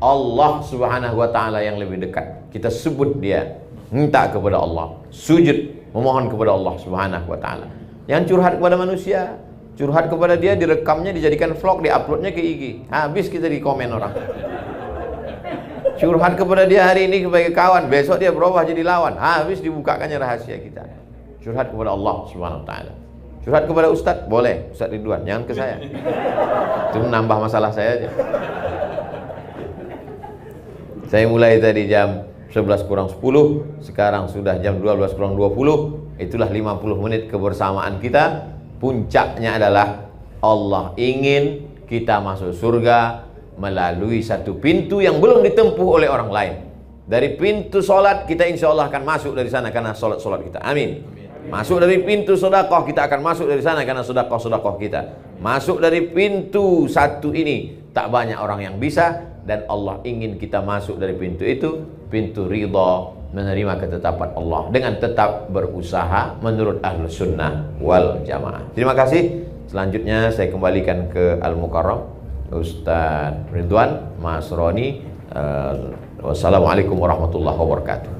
Allah Subhanahu wa Ta'ala yang lebih dekat. Kita sebut dia, minta kepada Allah, sujud memohon kepada Allah Subhanahu wa Ta'ala. Yang curhat kepada manusia, curhat kepada dia, direkamnya, dijadikan vlog, diuploadnya ke IG. Habis kita di komen orang. Curhat kepada dia hari ini sebagai kawan, besok dia berubah jadi lawan. Habis dibukakannya rahasia kita. Curhat kepada Allah Subhanahu wa Ta'ala. Curhat kepada Ustadz, boleh, Ustadz Ridwan, jangan ke saya. Itu menambah masalah saya aja. Saya mulai tadi jam 11 kurang 10, sekarang sudah jam 12 kurang 20. Itulah 50 menit kebersamaan kita. Puncaknya adalah Allah ingin kita masuk surga melalui satu pintu yang belum ditempuh oleh orang lain. Dari pintu sholat kita insya Allah akan masuk dari sana karena sholat kita. Amin. Masuk dari pintu sedekah kita akan masuk dari sana karena sedekah kita. Masuk dari pintu satu ini tak banyak orang yang bisa, dan Allah ingin kita masuk dari pintu itu, pintu ridha, menerima ketetapan Allah dengan tetap berusaha menurut Ahlus Sunnah wal Jamaah. Terima kasih. Selanjutnya saya kembalikan ke Al-Mukarram Ustadz Ridwan, Mas Roni. Wassalamualaikum warahmatullahi wabarakatuh.